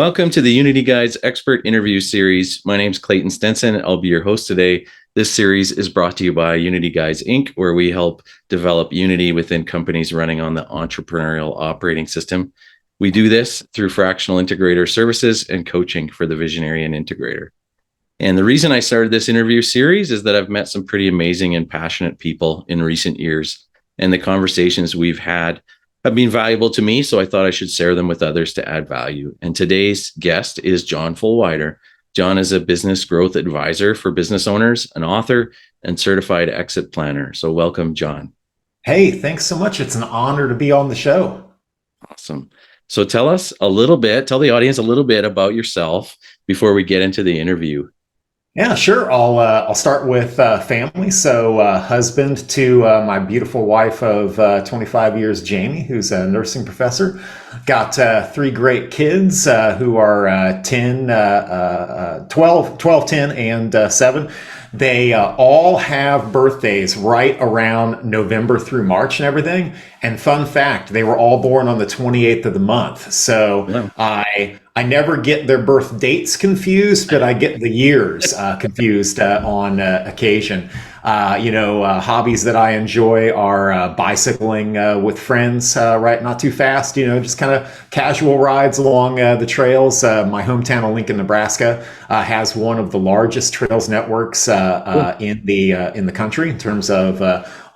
Welcome to the Unity Guides Expert Interview Series. My name is Clayton Stenson. I'll be your host today. This series is brought to you by Unity Guides Inc., where we help develop Unity within companies running on the entrepreneurial operating system. We do this through fractional integrator services and coaching for the visionary and integrator. And the reason I started this interview series is that I've met some pretty amazing and passionate people in recent years, and the conversations we've had have been valuable to me, so I thought I should share them with others to add value. And today's guest is John Fulwider. John is a business growth advisor for business owners, an author, and certified exit planner. So welcome, John. Hey, thanks so much. It's an honor to be on the show. Awesome. So tell the audience a little bit about yourself before we get into the interview. Yeah, sure. I'll start with family. So husband to my beautiful wife of 25 years, Jamie, who's a nursing professor. Got three great kids who are 12, 10, and 7. They all have birthdays right around November through March and everything. And fun fact, they were all born on the 28th of the month. So yeah. I never get their birth dates confused, but I get the years confused on occasion. Hobbies that I enjoy are bicycling with friends, right? Not too fast, just kind of casual rides along the trails. My hometown of Lincoln, Nebraska, has one of the largest trails networks in the country in terms of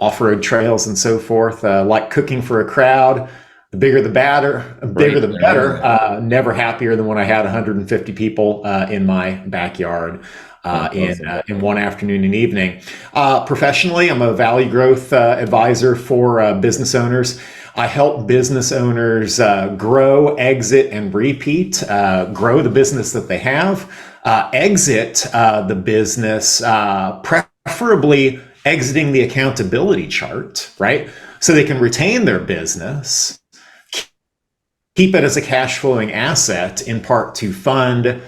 off-road trails and so forth. Like cooking for a crowd. The bigger the better. Never happier than when I had 150 people in my backyard in one afternoon and evening. Professionally, I'm a value growth advisor for business owners. I help business owners grow, exit, and repeat. Grow the business that they have, exit the business, preferably exiting the accountability chart, right? So they can retain their business, keep it as a cash flowing asset, in part to fund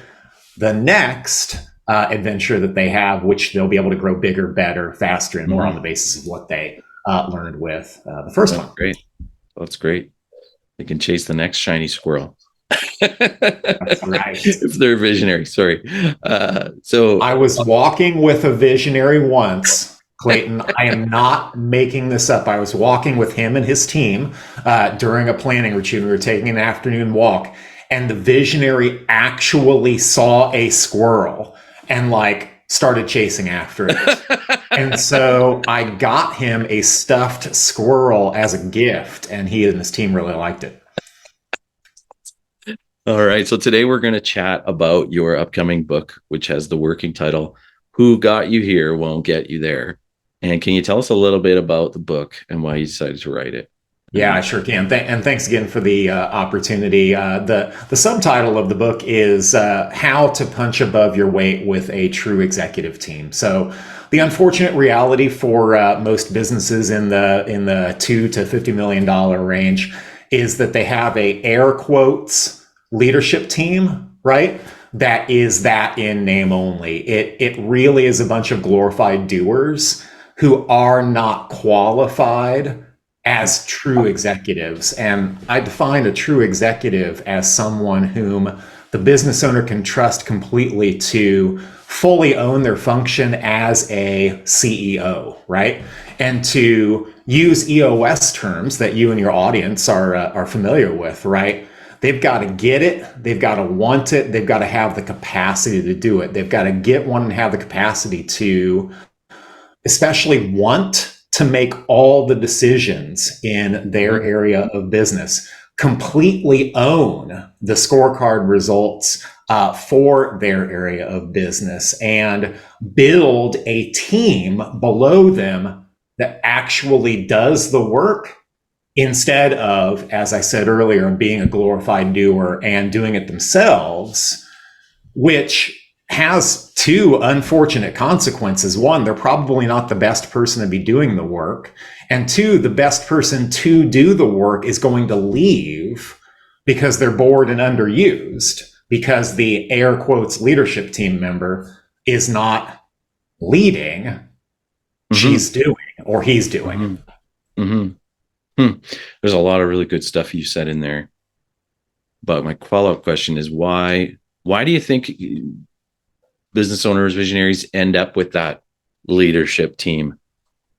the next adventure that they have, which they'll be able to grow bigger, better, faster, and more on the basis of what they learned with the first one. Great. That's great. They can chase the next shiny squirrel. That's right. If they're visionary, sorry. So I was walking with a visionary once, Clayton. I am not making this up. I was walking with him and his team during a planning retreat. We were taking an afternoon walk, and the visionary actually saw a squirrel and started chasing after it. And so I got him a stuffed squirrel as a gift, and he and his team really liked it. All right. So today we're going to chat about your upcoming book, which has the working title, Who Got You Here Won't Get You There. And can you tell us a little bit about the book and why you decided to write it? Yeah, I sure can. And thanks again for the opportunity. The subtitle of the book is How to Punch Above Your Weight with a True Executive Team. So the unfortunate reality for most businesses in the $2 to $50 million range is that they have a air quotes leadership team, right? That is that in name only. It really is a bunch of glorified doers who are not qualified as true executives. And I define a true executive as someone whom the business owner can trust completely to fully own their function as a CEO, right? And to use EOS terms that you and your audience are familiar with, right? They've got to get it. They've got to want it. They've got to have the capacity to do it. They've got to get one and have the capacity to especially want to make all the decisions in their area of business, completely own the scorecard results for their area of business, and build a team below them that actually does the work instead of, as I said earlier, being a glorified doer and doing it themselves, which has two unfortunate consequences. One, they're probably not the best person to be doing the work. And two, the best person to do the work is going to leave because they're bored and underused, because the air quotes leadership team member is not leading, she's doing, or he's doing. There's a lot of really good stuff you said in there. But my follow-up question is why do you think business owners, visionaries end up with that leadership team?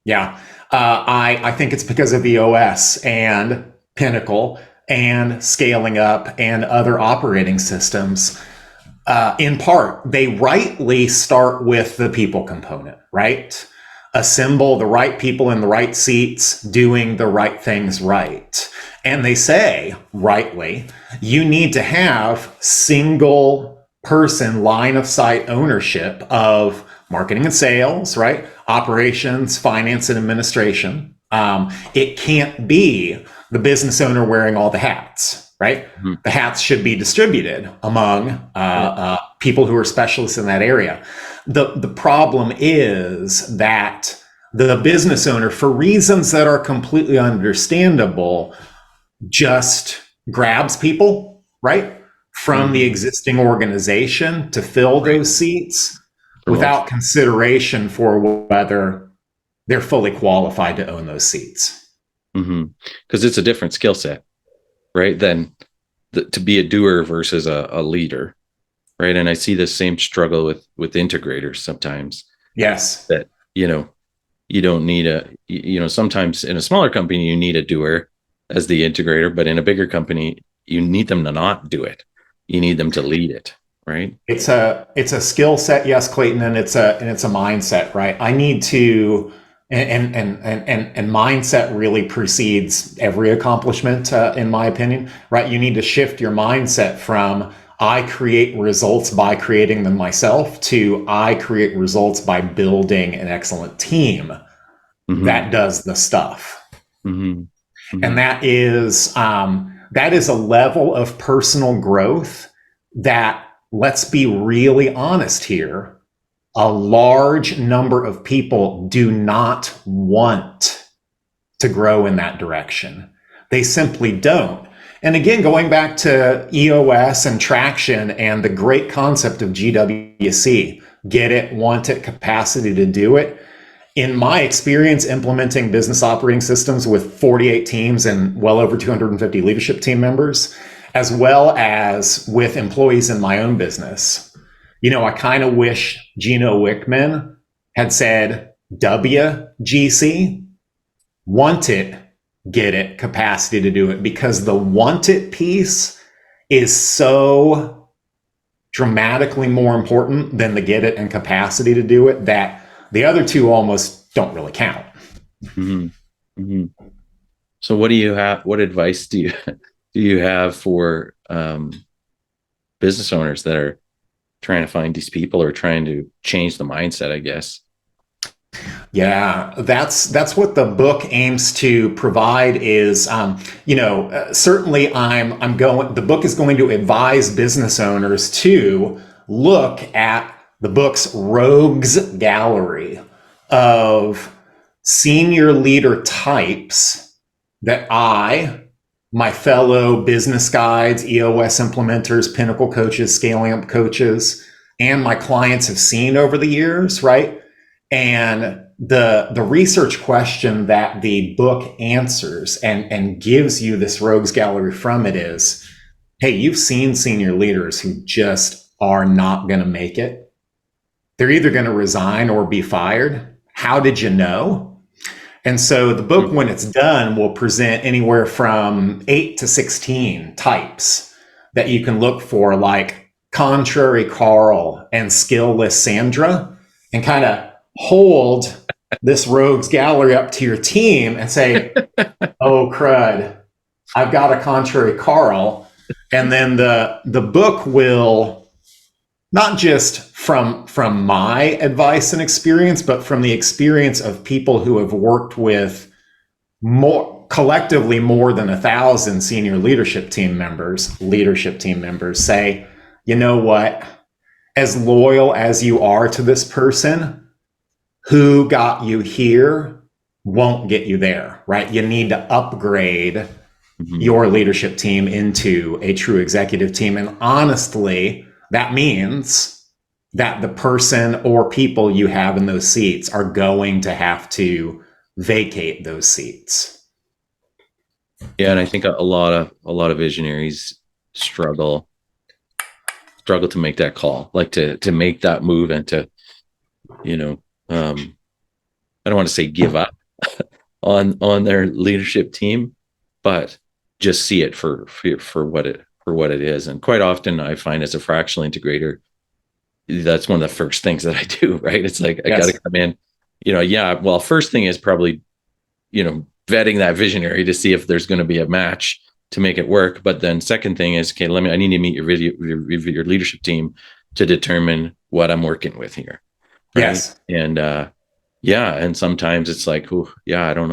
Yeah. I think it's because of EOS and Pinnacle and scaling up and other operating systems. In part, they rightly start with the people component, right? Assemble the right people in the right seats, doing the right things right. And they say, rightly, you need to have single person line of sight ownership of marketing and sales, right? Operations, finance, and administration. It can't be the business owner wearing all the hats, right? Mm-hmm. The hats should be distributed among people who are specialists in that area. The problem is that the business owner, for reasons that are completely understandable, just grabs people, right, from the existing organization to fill those seats without consideration for whether they're fully qualified to own those seats. Because it's a different skill set, right? Than to be a doer versus a leader, right? And I see the same struggle with integrators sometimes. Yes. That, you don't need sometimes in a smaller company, you need a doer as the integrator, but in a bigger company, you need them to not do it. You need them to lead it, right? It's a skill set, yes, Clayton, and it's a mindset, right? I need to, and mindset really precedes every accomplishment, in my opinion, right? You need to shift your mindset from I create results by creating them myself to I create results by building an excellent team that does the stuff. And that is a level of personal growth that, let's be really honest here, a large number of people do not want to grow in that direction. They simply don't. And again, going back to EOS and traction and the great concept of GWC, get it, want it, capacity to do it. In my experience implementing business operating systems with 48 teams and well over 250 leadership team members, as well as with employees in my own business, I kind of wish Gino Wickman had said WGC, want it, get it, capacity to do it, because the want it piece is so dramatically more important than the get it and capacity to do it that the other two almost don't really count. So what do you have? What advice do you have for business owners that are trying to find these people or trying to change the mindset, I guess? Yeah, that's what the book aims to provide is, certainly the book is going to advise business owners to look at the book's rogues gallery of senior leader types that my fellow business guides, EOS implementers, Pinnacle coaches, scaling up coaches, and my clients have seen over the years, right? And the research question that the book answers and gives you this rogues gallery from it is, hey, you've seen senior leaders who just are not going to make it. They're either going to resign or be fired. How did you know? And so the book, when it's done, will present anywhere from 8 to 16 types that you can look for, like contrary Carl and skillless Sandra, and kind of hold this rogues gallery up to your team and say, oh, crud, I've got a contrary Carl. And then the book will, not just from my advice and experience, but from the experience of people who have worked with collectively more than 1,000 senior leadership team members, say, you know what, as loyal as you are to this person, who got you here won't get you there, right? You need to upgrade your leadership team into a true executive team. And honestly, that means that the person or people you have in those seats are going to have to vacate those seats. Yeah, and I think a lot of visionaries struggle to make that call, like to make that move and to, you know, I don't want to say give up on their leadership team, but just see it for what it is. And quite often I find as a fractional integrator, that's one of the first things that I do, right? It's like, I got to Yes. come in, yeah. Well, first thing is probably, vetting that visionary to see if there's going to be a match to make it work. But then second thing is, okay, I need to meet your leadership team to determine what I'm working with here. Right. Yes. And, yeah. And sometimes it's like, oh yeah, I don't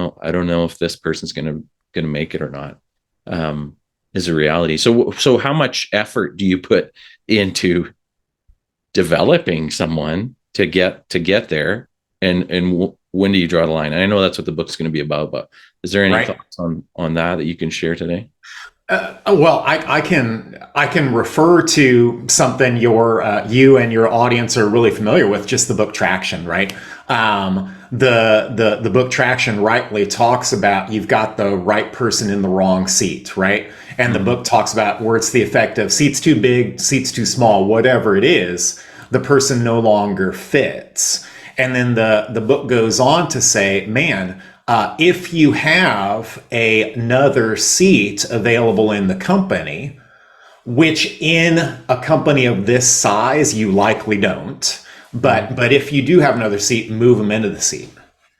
know if this person's going to make it or not. Is a reality. So how much effort do you put into developing someone to get there, and when do you draw the line? And I know that's what the book's going to be about, but is there any Right. thoughts on that you can share today? Well, I can refer to something you and your audience are really familiar with, just the book Traction, right? The book Traction rightly talks about you've got the right person in the wrong seat, right? And the book talks about where it's the effect of seats too big, seats too small, whatever it is, the person no longer fits. And then the book goes on to say, man, if you have another seat available in the company, which in a company of this size you likely don't, but if you do have another seat, move them into the seat.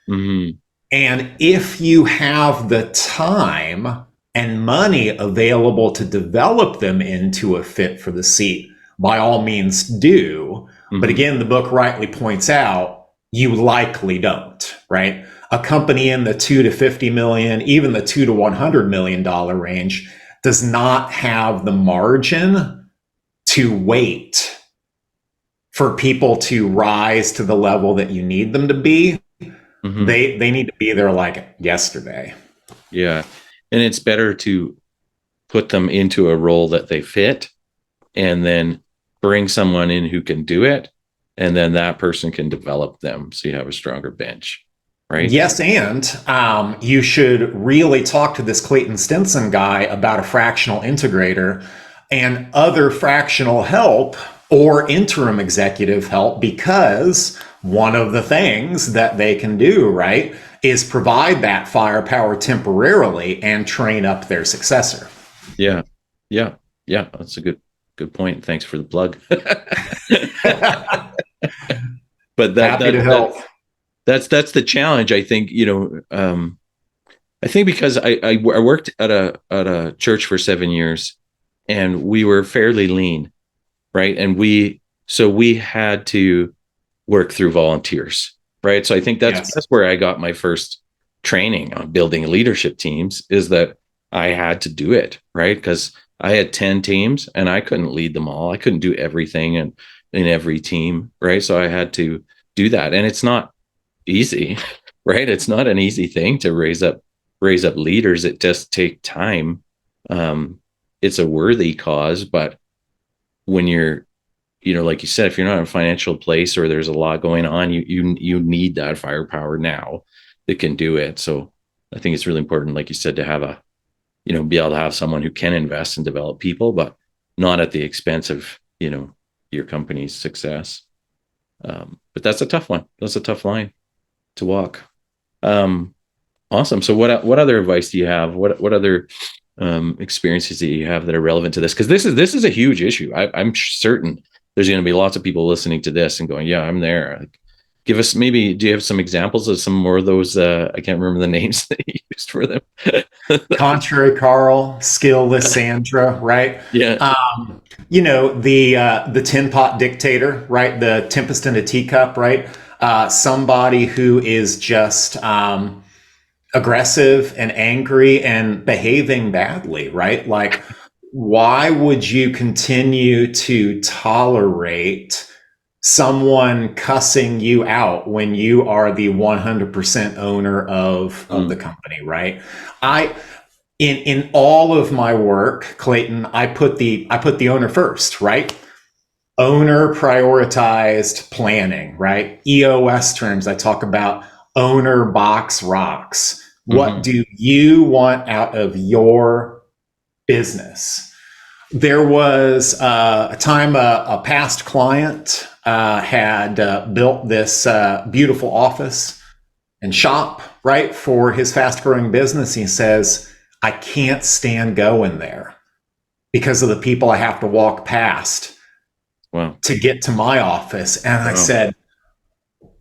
Mm-hmm. And if you have the time and money available to develop them into a fit for the seat, by all means do. But Mm-hmm. again, the book rightly points out you likely don't, right? A company in the 2 to 50 million, even the 2 to $100 million range does not have the margin to wait for people to rise to the level that you need them to be. Mm-hmm. They need to be there like yesterday. Yeah. And it's better to put them into a role that they fit, and then bring someone in who can do it, and then that person can develop them so you have a stronger bench, right? Yes, and you should really talk to this Clayton Stinson guy about a fractional integrator and other fractional help or interim executive help, because one of the things that they can do, right, is provide that firepower temporarily and train up their successor. Yeah. Yeah. Yeah. That's a good point. Thanks for the plug. But Happy to help. that's the challenge. I think, I think because I worked at a church for 7 years, and we were fairly lean, right? And we had to work through volunteers, right? So I think Yes. that's where I got my first training on building leadership teams, is that I had to do it, right? Because I had 10 teams and I couldn't lead them all. I couldn't do everything in every team, right? So I had to do that. And it's not easy, right? It's not an easy thing to raise up leaders. It just takes time. It's a worthy cause, but when you're, like you said, if you're not in a financial place or there's a lot going on, you need that firepower now that can do it. So I think it's really important, like you said, to have be able to have someone who can invest and develop people, but not at the expense of, your company's success. But that's a tough one. That's a tough line to walk. Awesome. So what other advice do you have? What other experiences that you have that are relevant to this? Because this is a huge issue. I'm certain there's going to be lots of people listening to this and going, "Yeah, I'm there." Like, give us, maybe, do you have some examples of some more of those? I can't remember the names that you used for them. Contrary Carl, skill Lysandra, right? Yeah. The tin pot dictator, right? The tempest in a teacup, right? Somebody who is just aggressive and angry and behaving badly, right? Like, why would you continue to tolerate someone cussing you out when you are the 100% owner of the company, right? I in all of my work, Clayton, I put the owner first, right? Owner prioritized planning, right? EOS terms, I talk about owner box rocks. What Mm-hmm. do you want out of your business? There was a time a past client had built this beautiful office and shop, right, for his fast growing business. He says, I can't stand going there because of the people I have to walk past Wow. to get to my office. And I Wow. said,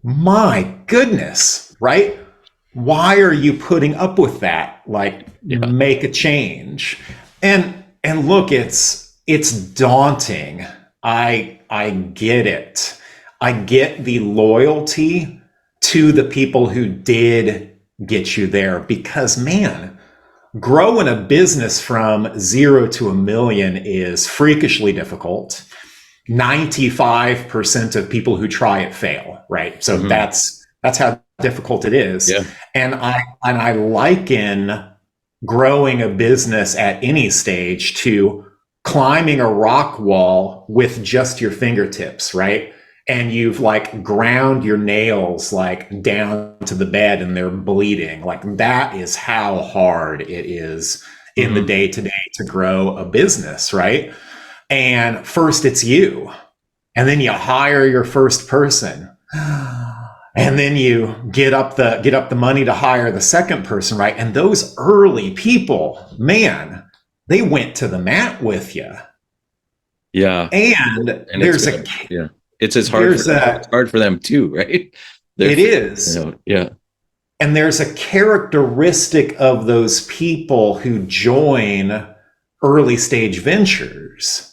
my goodness, right? Why are you putting up with that? Like, make a change. And look, it's daunting. I get it. I get the loyalty to the people who did get you there, because man, growing a business from 0 to 1 million is freakishly difficult. 95% of people who try it fail, right? So that's how difficult it is. Yeah. And I liken growing a business at any stage to climbing a rock wall with just your fingertips, right? And you've like ground your nails like down to the bed and they're bleeding. Like that is how hard it is in the day to day to grow a business, right? And first it's you, and then you hire your first person, and then you get up the money to hire the second person, right? And those early people, man, they went to the mat with you. Yeah. And there's it's hard for them too, right? It is. Yeah. And there's a characteristic of those people who join early stage ventures,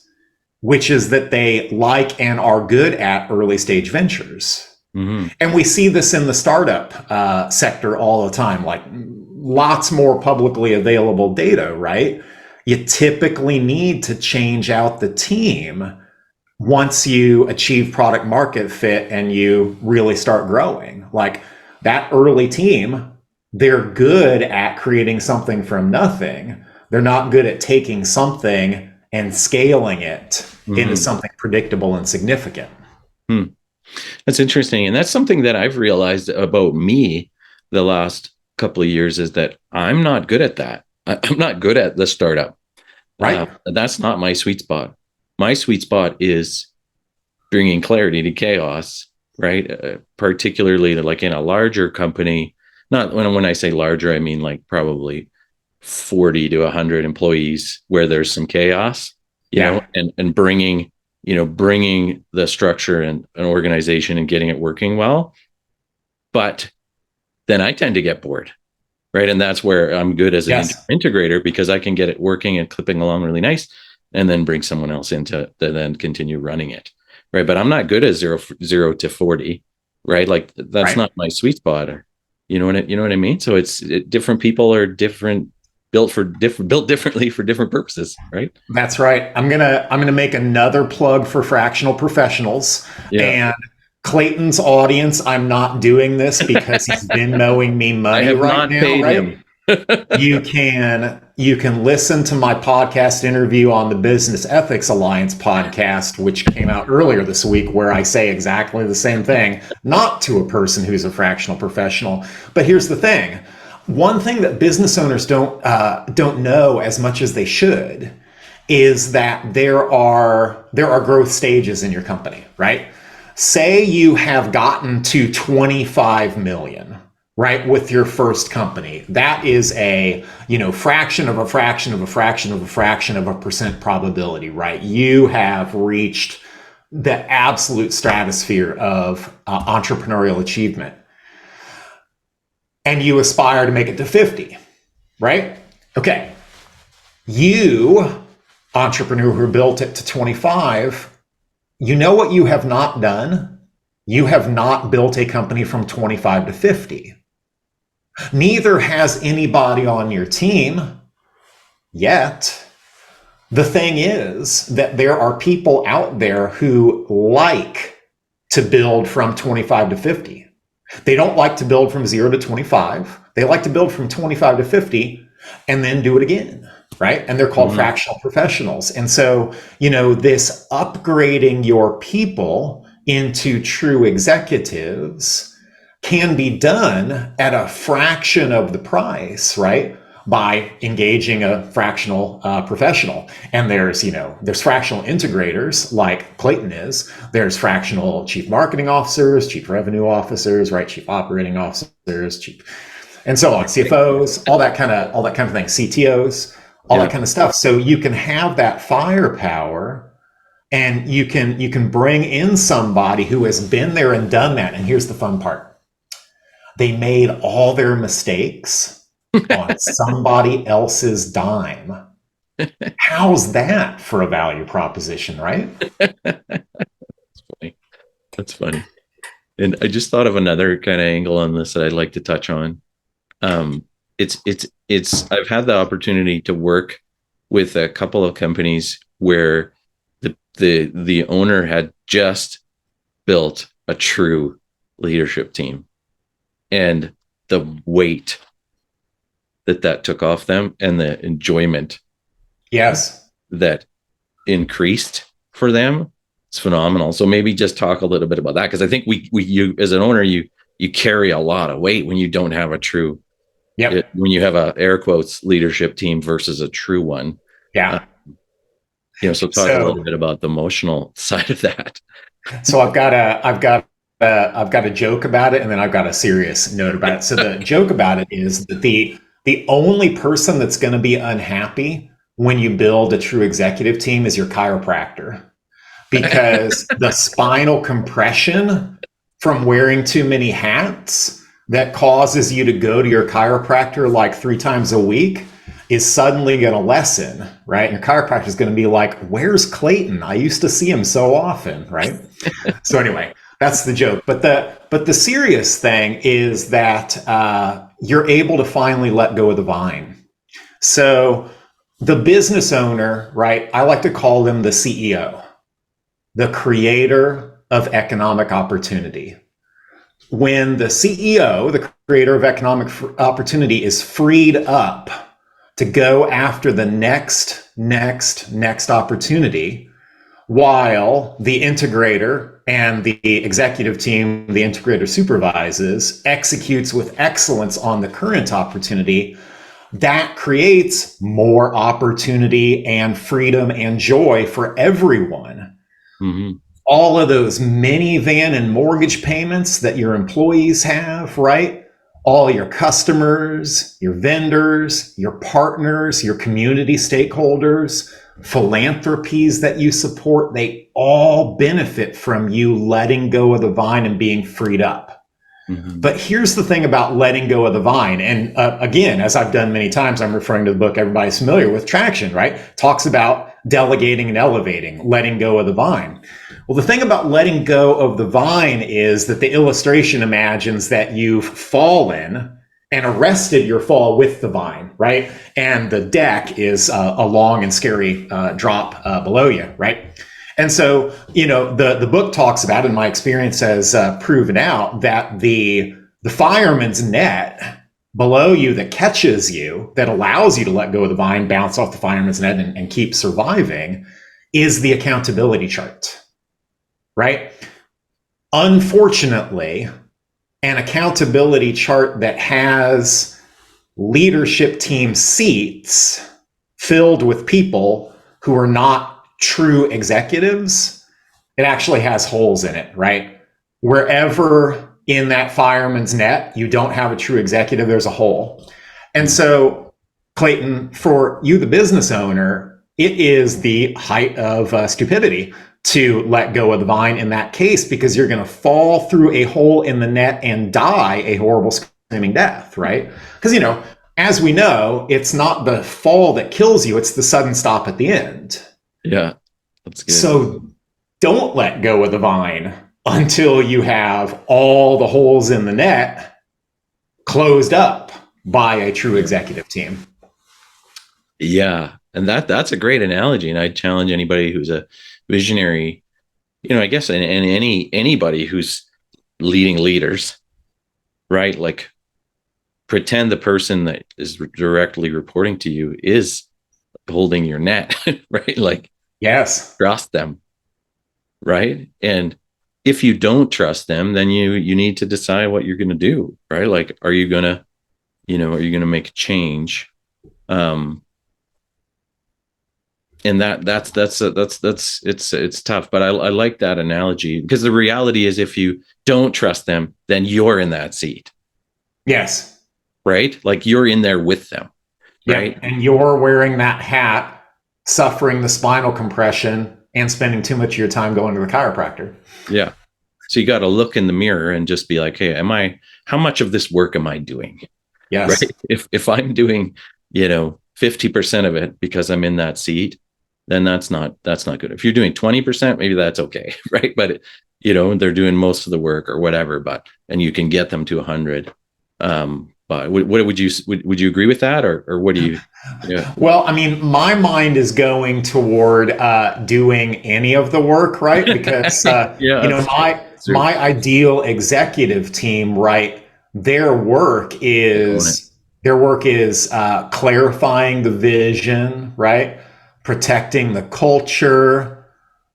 which is that they like and are good at early stage ventures. And we see this in the startup sector all the time, like lots more publicly available data, right? You typically need to change out the team once you achieve product market fit and you really start growing. Like that early team, they're good at creating something from nothing. They're not good at taking something and scaling it into something predictable and significant. That's interesting. And that's something that I've realized about me the last couple of years, is that I'm not good at that. I'm not good at the startup. Right. That's not my sweet spot. My sweet spot is bringing clarity to chaos, right? Particularly like in a larger company. Not when I say larger, I mean like probably 40 to 100 employees where there's some chaos, you know, and bringing the structure and an organization and getting it working well. But then I tend to get bored, right? And that's where I'm good as an integrator, because I can get it working and clipping along really nice, and then bring someone else in to then continue running it, right? But I'm not good at zero to 40, right? Like that's not my sweet spot. Or, you know what I mean? So different people are different, built differently for different purposes, right? That's right. I'm gonna make another plug for fractional professionals. And Clayton's audience, I'm not doing this because he's been mowing me money right now, right? You can listen to my podcast interview on the Business Ethics Alliance podcast, which came out earlier this week, where I say exactly the same thing, not to a person who's a fractional professional. But here's the thing. One thing that business owners don't know as much as they should is that there are growth stages in your company, right? Say you have gotten to 25 million, right, with your first company. That is a, fraction of a fraction of a fraction of a fraction of a percent probability, right? You have reached the absolute stratosphere of entrepreneurial achievement. And you aspire to make it to 50, right? Okay. You, entrepreneur who built it to 25, you know what you have not done? You have not built a company from 25 to 50. Neither has anybody on your team yet. The thing is that there are people out there who like to build from 25 to 50. They don't like to build from 0 to 25. They like to build from 25 to 50 and then do it again, right? And they're called fractional professionals. And so, this upgrading your people into true executives can be done at a fraction of the price, right? by engaging a fractional professional. And there's fractional integrators like Clayton is. There's fractional chief marketing officers, chief revenue officers, right? Chief operating officers, and so on, CFOs, all that kind of thing, CTOs, all that kind of stuff. So you can have that firepower, and you can bring in somebody who has been there and done that. And here's the fun part: they made all their mistakes on somebody else's dime. How's that for a value proposition, right? That's funny. And I just thought of another kind of angle on this that I'd like to touch on. It's I've had the opportunity to work with a couple of companies where the owner had just built a true leadership team, and the weight that took off them and the enjoyment that increased for them, it's phenomenal. So maybe just talk a little bit about that, because I think you as an owner, you carry a lot of weight when you don't have a true when you have a air quotes leadership team versus a true one. So talk a little bit about the emotional side of that. So I've got a joke about it, and then I've got a serious note about it. So the joke about it is that the only person that's going to be unhappy when you build a true executive team is your chiropractor, because the spinal compression from wearing too many hats that causes you to go to your chiropractor like 3 times a week is suddenly going to lessen, right? And your chiropractor is going to be like, "Where's Clayton? I used to see him so often," right? So anyway, that's the joke. But the serious thing is that you're able to finally let go of the vine. So the business owner, right? I like to call them the CEO, the creator of economic opportunity. When the CEO, the creator of economic opportunity, is freed up to go after the next opportunity, while the integrator and the executive team, the integrator supervises, executes with excellence on the current opportunity, that creates more opportunity and freedom and joy for everyone. Mm-hmm. All of those minivan and mortgage payments that your employees have, right? All your customers, your vendors, your partners, your community stakeholders, philanthropies that you support, they all benefit from you letting go of the vine and being freed up. Mm-hmm. But here's the thing about letting go of the vine. And again, as I've done many times, I'm referring to the book everybody's familiar with, Traction, right? Talks about delegating and elevating, letting go of the vine. Well, the thing about letting go of the vine is that the illustration imagines that you've fallen and arrested your fall with the vine, right? And the deck is a long and scary drop below you, right? And so, the book talks about, and my experience has proven out, that the fireman's net below you that catches you, that allows you to let go of the vine, bounce off the fireman's net and keep surviving, is the accountability chart, right? Unfortunately, an accountability chart that has leadership team seats filled with people who are not true executives, it actually has holes in it, right? Wherever in that fireman's net you don't have a true executive, there's a hole. And so, Clayton, for you, the business owner, it is the height of stupidity to let go of the vine in that case, because you're going to fall through a hole in the net and die a horrible screaming death, right? Because, as we know, it's not the fall that kills you, it's the sudden stop at the end. Yeah, that's good. So don't let go of the vine until you have all the holes in the net closed up by a true executive team. Yeah, and that's a great analogy, and I challenge anybody who's a visionary, I guess, and anybody who's leading leaders, right? Like, pretend the person that is directly reporting to you is holding your net, right? Like, yes, trust them, right? And if you don't trust them, then you need to decide what you're going to do, right? Like, are you going to make a change Um, and it's tough, but I like that analogy, because the reality is, if you don't trust them, then you're in that seat, Yes. right? Like you're in there with them, right? Yep. And you're wearing that hat, suffering the spinal compression, and spending too much of your time going to the chiropractor. Yeah. So you got to look in the mirror and just be like, hey, how much of this work am I doing? Right. Yes. If I'm doing, 50% of it because I'm in that seat, then that's not good. If you're doing 20%, maybe that's okay. Right. But they're doing most of the work or whatever, and you can get them to 100. But what would you agree with that, or what do you? Yeah. Well, I mean, my mind is going toward doing any of the work, right? Because Yeah, that's true. That's true. my ideal executive team, right? They own it. Their work is clarifying the vision, right? Protecting the culture,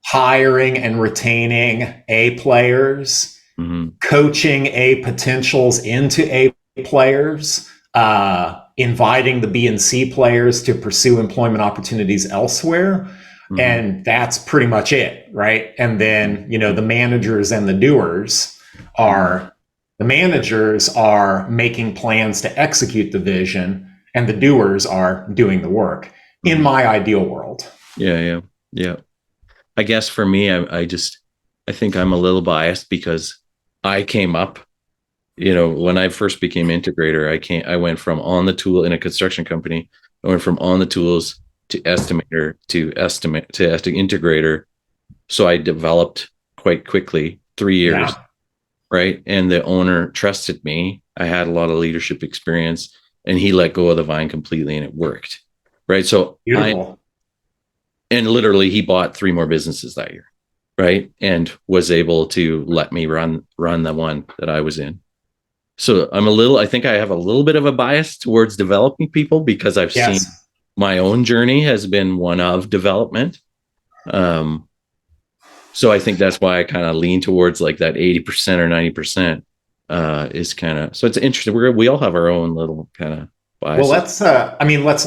hiring and retaining A players, Mm-hmm. coaching A potentials into A players, inviting the B and C players to pursue employment opportunities elsewhere. Mm-hmm. And that's pretty much it, right? And then, the managers and the doers are the managers are making plans to execute the vision, and the doers are doing the work in Mm-hmm. my ideal world. Yeah, yeah, yeah. I guess for me, I think I'm a little biased because I came up, when I first became integrator, I went from on the tool in a construction company. I went from on the tools to estimator to integrator. So I developed quite quickly, 3 years, Yeah. right? And the owner trusted me. I had a lot of leadership experience, and he let go of the vine completely, and it worked, right? So Beautiful. and literally he bought 3 more businesses that year, right? And was able to let me run the one that I was in. So I think I have a little bit of a bias towards developing people, because I've seen Yes. my own journey has been one of development. Um, so I think that's why I kind of lean towards like that 80% or 90%, is kind of, so it's interesting. We all have our own little kind of Well, biases. let's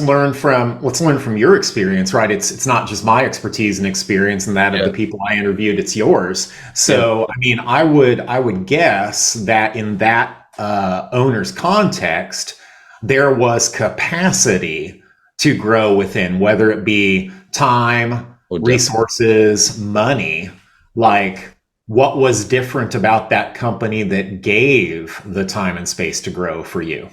learn from your experience, right? It's not just my expertise and experience and that of Yeah. the people I interviewed, it's yours. Yeah. So, I mean, I would guess that in that owner's context, there was capacity to grow within, whether it be time, Oh, definitely. resources, money. Like, what was different about that company that gave the time and space to grow for you?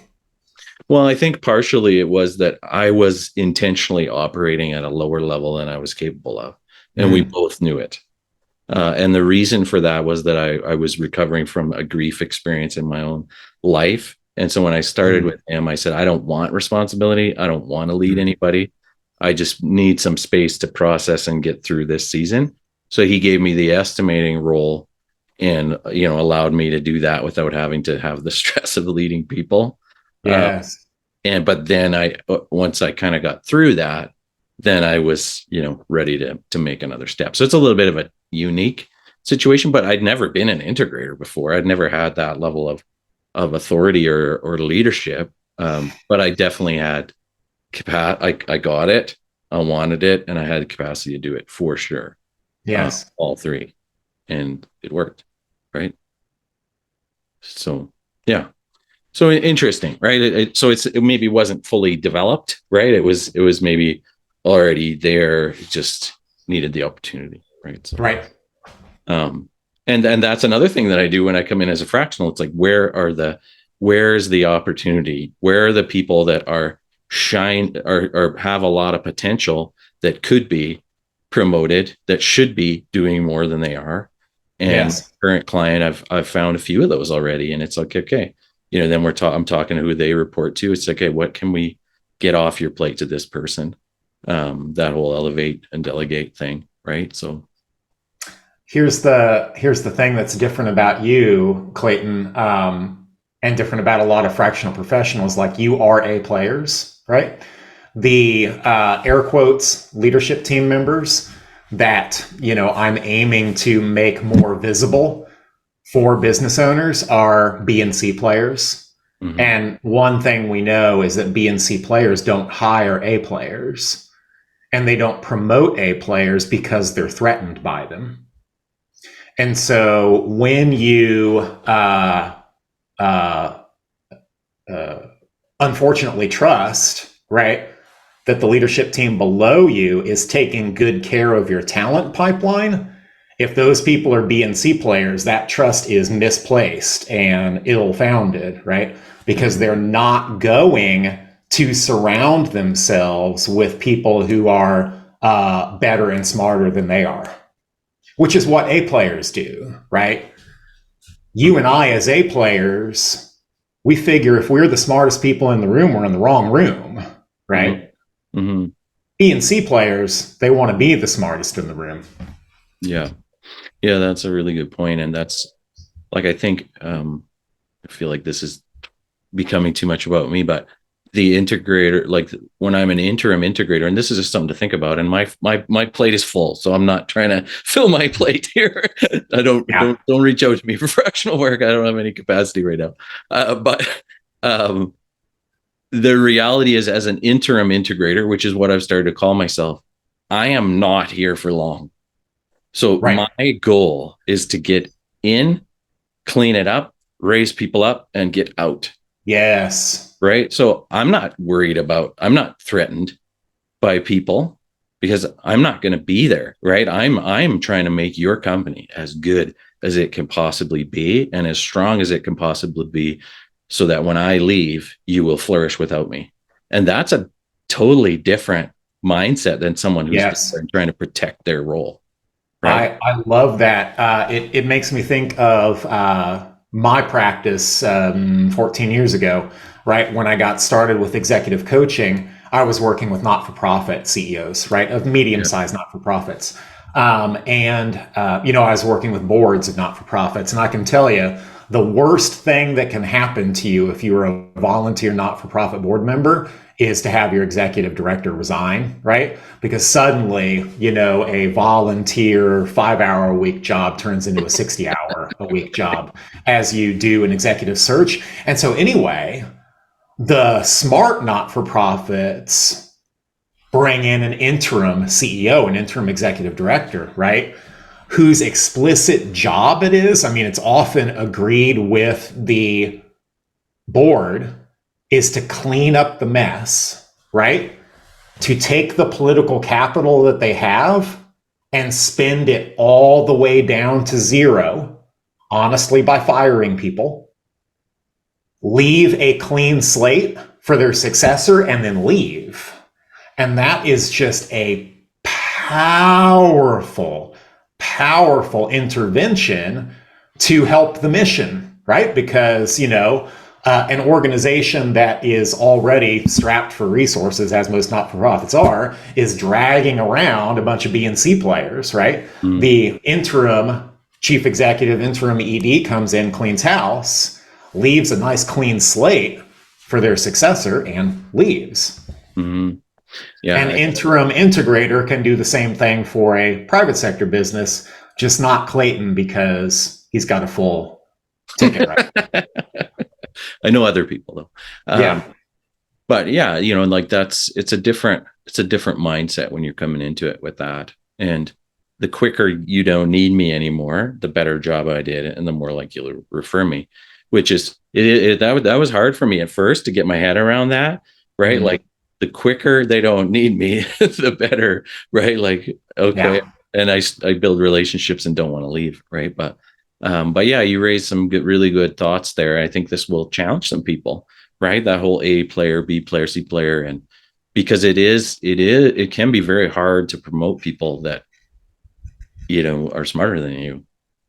Well, I think partially it was that I was intentionally operating at a lower level than I was capable of, and we Mm, both knew it. And the reason for that was that I was recovering from a grief experience in my own life. And so when I started mm, with him, I said, I don't want responsibility. I don't want to lead mm. anybody. I just need some space to process and get through this season. So he gave me the estimating role, and allowed me to do that without having to have the stress of leading people. Uh, Yes. but then once I kind of got through that, then I was ready to make another step. So it's a little bit of a unique situation, but I'd never been an integrator before. I'd never had that level of authority or leadership. But I definitely had capacity. I got it, I wanted it, and I had the capacity to do it for sure. Yes. All three, and it worked, right? So yeah. So interesting, right? So it maybe wasn't fully developed, right? It was maybe already there, it just needed the opportunity, right? So, Right. um, and that's another thing that I do when I come in as a fractional. It's like, where's the opportunity? Where are the people that are shine or have a lot of potential that could be promoted, that should be doing more than they are? And Yes. current client, I've found a few of those already, and it's like, okay, then I'm talking to who they report to. It's like, okay, what can we get off your plate to this person? That whole elevate and delegate thing, right? So Here's the thing that's different about you, Clayton, and different about a lot of fractional professionals. Like, you are A players, right? The air quotes leadership team members that I'm aiming to make more visible for business owners are B and C players. Mm-hmm. And one thing we know is that B and C players don't hire A players, and they don't promote A players because they're threatened by them. And so when you uh, uh, unfortunately trust, right, that the leadership team below you is taking good care of your talent pipeline, if those people are B and C players, that trust is misplaced and ill-founded, right? Because they're not going to surround themselves with people who are better and smarter than they are, which is what A players do, right? You and I, as A players, we figure if we're the smartest people in the room, we're in the wrong room, right? Mm-hmm. Mm-hmm. B and C players, they want to be the smartest in the room. Yeah. Yeah, that's a really good point. And that's like, I think, I feel like this is becoming too much about me, but the integrator, like when I'm an interim integrator, and this is just something to think about, and my plate is full, so I'm not trying to fill my plate here. I don't reach out to me for fractional work. I don't have any capacity right now. But the reality is, as an interim integrator, which is what I've started to call myself, I am not here for long. So Right. my goal is to get in, clean it up, raise people up, and get out. Yes. Right. So I'm not threatened by people because I'm not going to be there. Right. I'm trying to make your company as good as it can possibly be and as strong as it can possibly be so that when I leave, you will flourish without me. And that's a totally different mindset than someone who's Yes. trying to protect their role. Right. I love that. It makes me think of my practice 14 years ago, right? When I got started with executive coaching, I was working with not-for-profit CEOs, right? Of medium-sized not-for-profits. I was working with boards of not-for-profits. And I can tell you, the worst thing that can happen to you if you are a volunteer not-for-profit board member is to have your executive director resign, right? Because suddenly, a volunteer 5-hour a week job turns into a 60-hour a week job as you do an executive search. And so anyway, the smart not-for-profits bring in an interim CEO, an interim executive director, right? Whose explicit job it is. I mean, it's often agreed with the board is to clean up the mess, right? To take the political capital that they have and spend it all the way down to zero, honestly, by firing people, leave a clean slate for their successor, and then leave. And that is just a powerful, powerful intervention to help the mission, right? Because, an organization that is already strapped for resources, as most not-for-profits are, is dragging around a bunch of B and C players, right? Mm. The interim chief executive, interim ED comes in, cleans house, leaves a nice clean slate for their successor, and leaves. Mm-hmm. Yeah. An interim integrator can do the same thing for a private sector business, just not Clayton because he's got a full ticket, right? I know other people though. Yeah. But yeah, like it's a different mindset when you're coming into it with that. And the quicker you don't need me anymore, the better job I did, and the more like you'll refer me, which is that was hard for me at first to get my head around that, right? Mm-hmm. Like the quicker they don't need me, the better, right? Like, okay. Yeah. And I build relationships and don't want to leave, right? But yeah, you raised some really good thoughts there. I think this will challenge some people, right? That whole A player, B player, C player, and because it can be very hard to promote people that are smarter than you.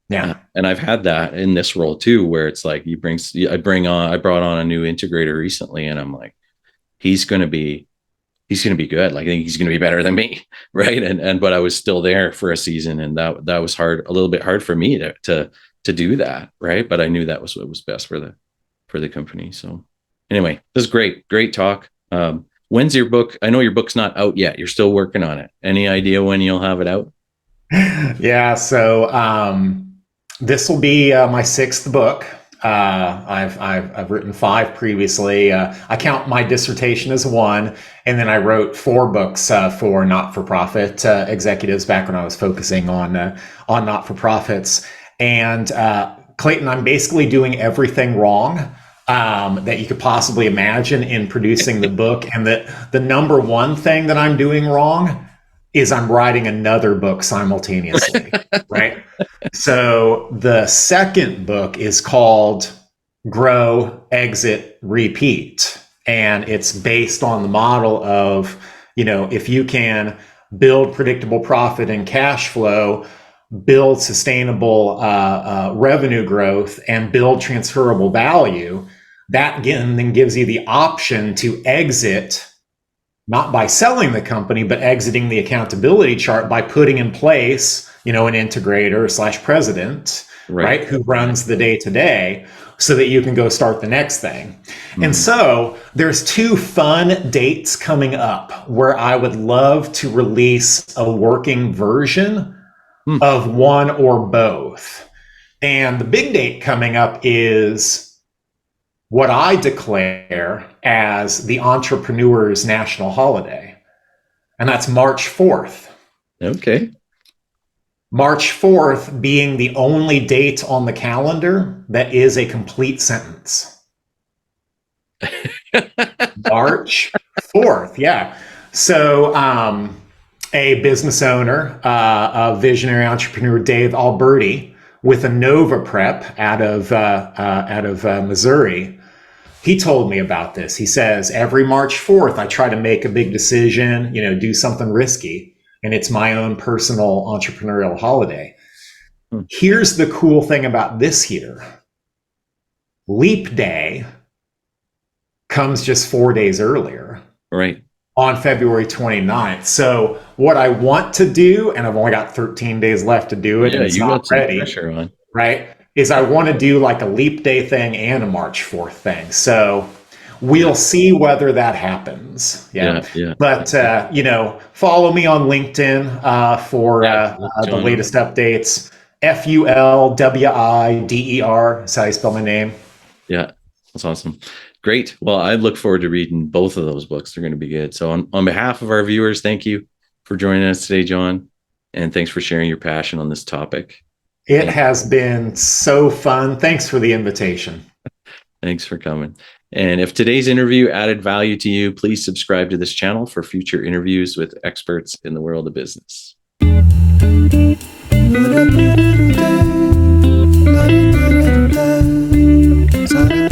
Yeah. And I've had that in this role too, where it's like I brought on a new integrator recently, and I'm like, he's going to be good. Like, I think he's going to be better than me. Right. But I was still there for a season, and that was hard, a little bit hard for me to do that. Right. But I knew that was what was best for the company. So anyway, this is great talk. When's your book? I know your book's not out yet. You're still working on it. Any idea when you'll have it out? Yeah. So, this will be my 6th book. I've written 5 previously. I count my dissertation as 1, and then I wrote 4 books for not-for-profit executives back when I was focusing on not-for-profits. And Clayton, I'm basically doing everything wrong that you could possibly imagine in producing the book. And the number one thing that I'm doing wrong is I'm writing another book simultaneously, right? So the second book is called Grow, Exit, Repeat. And it's based on the model of, if you can build predictable profit and cash flow, build sustainable revenue growth, and build transferable value, that then gives you the option to exit, not by selling the company, but exiting the accountability chart by putting in place, an integrator / president, right, who runs the day-to-day, so that you can go start the next thing. Mm-hmm. And so there's 2 fun dates coming up where I would love to release a working version of one or both. And the big date coming up is what I declare as the entrepreneur's national holiday. And that's March 4th. Okay. March 4th being the only date on the calendar that is a complete sentence. March 4th, yeah. So a business owner, a visionary entrepreneur, Dave Alberti, with a Nova Prep out of Missouri, he told me about this. He says, every March 4th, I try to make a big decision, do something risky. And it's my own personal entrepreneurial holiday. Here's the cool thing about this year. Leap Day comes just 4 days earlier. Right. On February 29th. So what I want to do, and I've only got 13 days left to do it, and it's not ready, pressure on. Right, is I want to do like a Leap Day thing and a March 4th thing. So we'll see whether that happens. Yeah. But, follow me on LinkedIn for the latest updates. Fulwider. That's how you spell my name. Yeah, that's awesome. Great. Well, I look forward to reading both of those books. They're going to be good. So on behalf of our viewers, thank you for joining us today, John. And thanks for sharing your passion on this topic. It has been so fun. Thanks for the invitation. Thanks for coming. And if today's interview added value to you, please subscribe to this channel for future interviews with experts in the world of business. Sorry.